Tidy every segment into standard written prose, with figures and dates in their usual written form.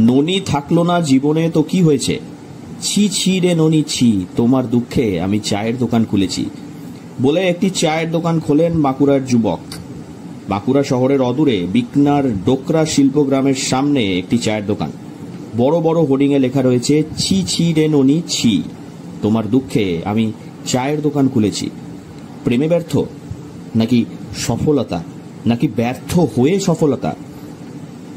ননি থাকলো না জীবনে তো কি হয়েছে, ছি ছি রে ননি ছি, তোমার দুঃখে আমি চায়ের দোকান খুলেছি বলে একটি চায়ের দোকান খোলেন বাঁকুড়ার যুবক। বাঁকুড়া শহরের অদূরে বিকনার ডোকরা শিল্পগ্রামের সামনে একটি চায়ের দোকান। বড় বড় হোর্ডিংয়ে লেখা রয়েছে, ছি ছি রে ননি ছি, তোমার দুঃখে আমি চায়ের দোকান খুলেছি। প্রেমে ব্যর্থ, নাকি সফলতা, নাকি ব্যর্থ হয়ে সফলতা?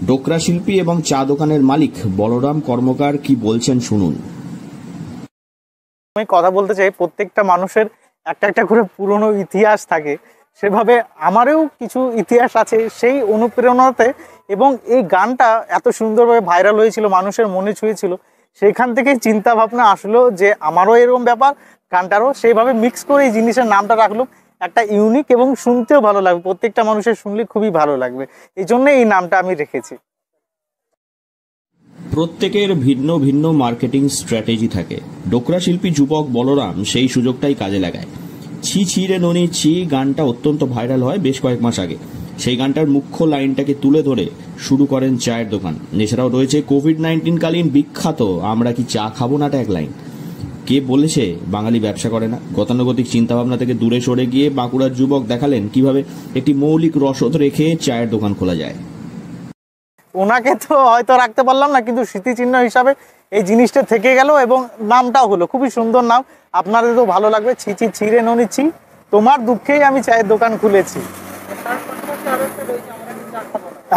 ডোকরা শিল্পী এবং চা দোকানের মালিক বলরাম কর্মকার কি বলছেন শুনুন। আমি কথা বলতে চাই, প্রত্যেকটা মানুষের একটা একটা করে পুরনো ইতিহাস থাকে, সেভাবে আমারও কিছু ইতিহাস আছে সেই অনুপ্রেরণাতে। এবং এই গানটা এত সুন্দরভাবে ভাইরাল হয়েছিল, মানুষের মনে ছুঁয়েছিল, সেইখান থেকেই চিন্তা ভাবনা আসলো যে আমারও এরকম ব্যাপার, গানটারও সেইভাবে মিক্স করে এই জিনিসের নামটা রাখলাম। একটা ইউনিক এবং শুনতেও ভালো লাগবে, প্রত্যেকটা মানুষের শুনলে খুবই ভালো লাগবে, এই জন্য এই নামটা আমি রেখেছি। প্রত্যেকের ভিন্ন ভিন্ন মার্কেটিং স্ট্র্যাটেজি থাকে। ডোকরা শিল্পী যুবক বলরাম সেই সুযোগটাই কাজে লাগায়। ছি ছি রে ননি ছি গানটা অত্যন্ত ভাইরাল হয় বেশ কয়েক মাস আগে। সেই গানটার মুখ্য লাইনটাকে তুলে ধরে শুরু করেন চায়ের দোকান। এছাড়াও রয়েছে কোভিড-19 কালীন বিখ্যাত আমরা কি চা খাবো না ট্যাগলাইন। কে বলেছে বাঙালি ব্যবসা করে না? গতানুগতিক চিন্তাভাবনা থেকে দূরে সরে গিয়ে বাঁকুড়ার যুবক দেখালেন কিভাবে একটি মৌলিক রসদ রেখে চায়ের দোকান খোলা যায়। ওনাকে তো হয়তো রাখতে পারলাম না, কিন্তু স্মৃতিচিহ্ন হিসাবে এই জিনিসটা থেকে গেল এবং নামটাও হলো খুবই সুন্দর নাম, আপনাদের তো ভালো লাগবে। ছি ছি ছি রে ননি ছি, তোমার দুঃখেই আমি চায়ের দোকান খুলেছি।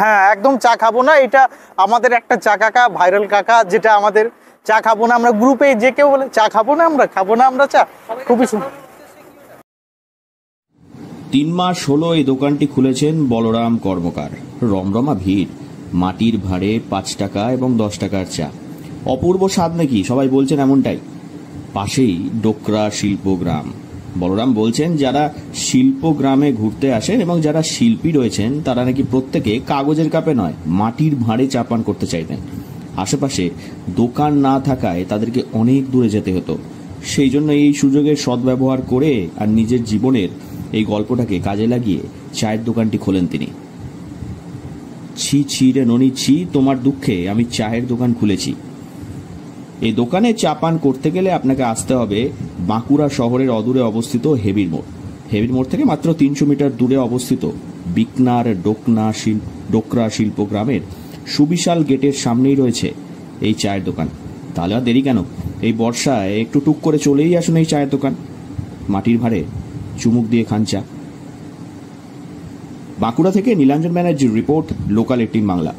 হ্যাঁ, একদম চা খাবো না, এটা আমাদের একটা চা কাকা, ভাইরাল কাকা, যেটা আমাদের চা খাবো না, আমরা গ্রুপে যে কেউ বলে চা খাবো না আমরা চা, খুবই সুন্দর। 3 মাস হলো এই দোকানটি খুলেছেন বলরাম কর্মকার। রমরমা ভিড়, মাটির ভাড়ে 5 টাকা এবং 10 টাকার চা। অপূর্ব স্বাদ নাকি, সবাই বলছেন এমনটাই। পাশেই ডোকরা শিল্পগ্রাম। বলরাম বলছেন যারা শিল্পগ্রামে ঘুরতে আসেন এবং যারা শিল্পী রয়েছেন তারা নাকি প্রত্যেকে কাগজের কাপে নয়, মাটির ভাঁড়ে চা পান করতে চাইতেন। আশেপাশে দোকান না থাকায় তাদেরকে অনেক দূরে যেতে হতো। সেই জন্য এই সুযোগের সদ্ব্যবহার করে আর নিজের জীবনের এই গল্পটাকে কাজে লাগিয়ে চায়ের দোকানটি খোলেন তিনি। ছি ছি রে ননি ছি, তোমার দুঃখে আমি চায়ের দোকান খুলেছি। এই দোকানে চা পান করতে গেলে আপনাকে আসতে হবে বাঁকুড়া শহরের অদূরে অবস্থিত হেবির মোড়। হেবির মোড় থেকে মাত্র 300 মিটার দূরে অবস্থিত বিকনার ডোকরা শিল্পগ্রামের সুবিশাল গেটের সামনেই রয়েছে এই চায়ের দোকান। তাহলে আর দেরি কেন? এই বর্ষায় একটু টুক করে চলেই আসুন এই চায়ের দোকান। মাটির ভাড়ে চুমুক দিয়ে খান চা। বাঁকুড়া থেকে নীলাঞ্জন ব্যানার্জির রিপোর্ট, লোকাল 18 বাংলা।